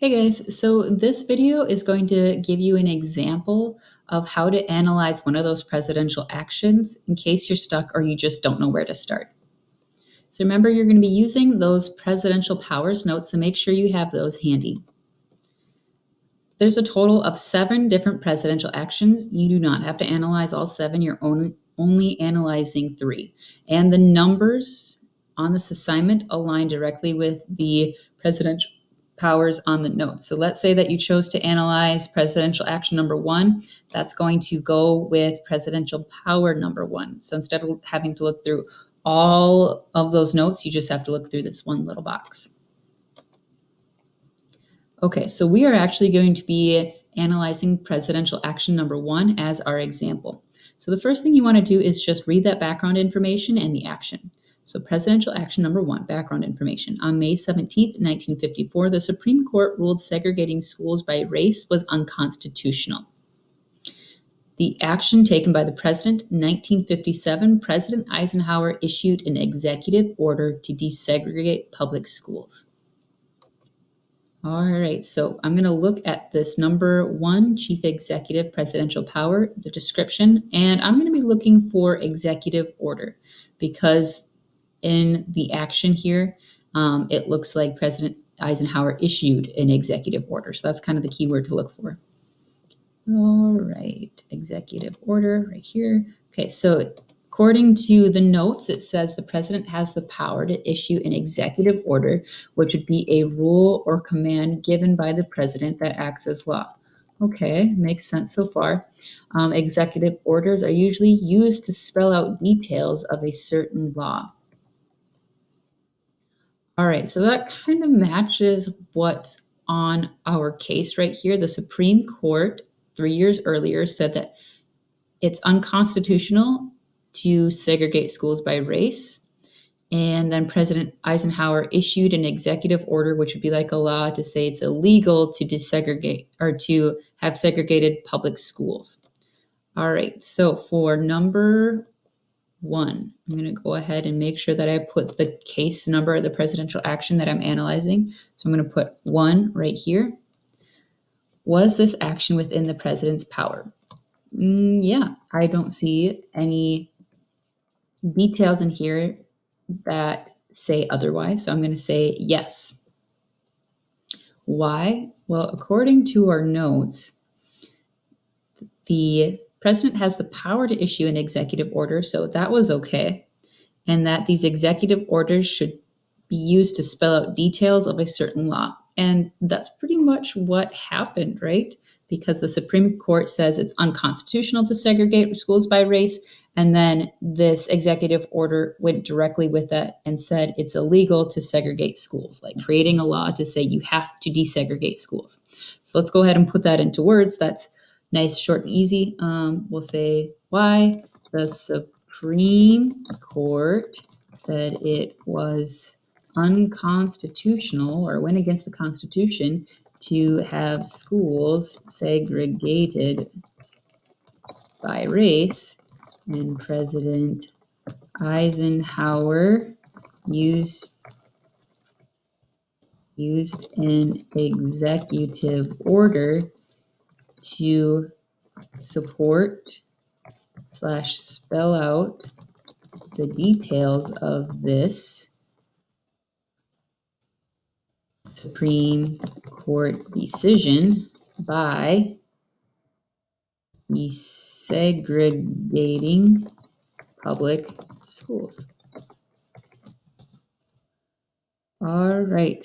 Hey guys, so this video is going to give you an example of how to analyze one of those presidential actions in case you're stuck or you just don't know where to start. So remember, you're going to be using those presidential powers notes, so make sure you have those handy. There's a total of 7 different presidential actions. You do not have to analyze all 7, you're only analyzing 3. And the numbers on this assignment align directly with the presidential powers on the notes. So let's say that you chose to analyze presidential action number 1, that's going to go with presidential power number 1. So instead of having to look through all of those notes, you just have to look through this one little box. Okay, so we are actually going to be analyzing presidential action number 1 as our example. So the first thing you want to do is just read that background information and the action. So presidential action number 1, background information. On May 17th, 1954, the Supreme Court ruled segregating schools by race was unconstitutional. The action taken by the president in 1957, President Eisenhower issued an executive order to desegregate public schools. All right, so I'm going to look at this number 1, chief executive presidential power, the description, and I'm going to be looking for executive order because in the action here, it looks like President Eisenhower issued an executive order. So that's kind of the key word to look for. All right, executive order right here. Okay, so according to the notes, it says the president has the power to issue an executive order, which would be a rule or command given by the president that acts as law. Okay, makes sense so far. Executive orders are usually used to spell out details of a certain law. All right, so that kind of matches what's on our case right here. The Supreme Court 3 years earlier said that it's unconstitutional to segregate schools by race. And then President Eisenhower issued an executive order, which would be like a law to say it's illegal to desegregate or to have segregated public schools. All right, so for number 1, I'm going to go ahead and make sure that I put the case number of the presidential action that I'm analyzing. So I'm going to put 1 right here. Was this action within the president's power? Yeah, I don't see any details in here that say otherwise, so I'm going to say yes. Why? Well, according to our notes, the president has the power to issue an executive order, so that was okay, and that these executive orders should be used to spell out details of a certain law. And that's pretty much what happened, right? Because the Supreme Court says it's unconstitutional to segregate schools by race, and then this executive order went directly with that and said it's illegal to segregate schools, like creating a law to say you have to desegregate schools. So let's go ahead and put that into words. That's nice, short, and easy. We'll say why the Supreme Court said it was unconstitutional or went against the Constitution to have schools segregated by race, and President Eisenhower used an executive order to support / spell out the details of this Supreme Court decision by desegregating public schools. All right.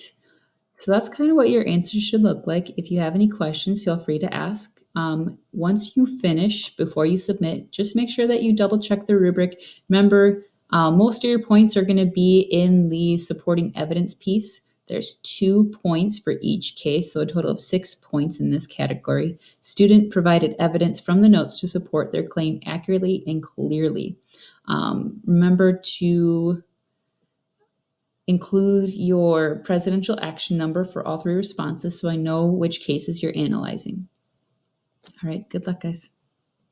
So that's kind of what your answers should look like. If you have any questions, feel free to ask. Once you finish, before you submit, just make sure that you double check the rubric. Remember, most of your points are going to be in the supporting evidence piece. There's 2 points for each case, so a total of 6 points in this category. Student provided evidence from the notes to support their claim accurately and clearly. Remember to include your presidential action number for all 3 responses so I know which cases you're analyzing. All right, good luck, guys.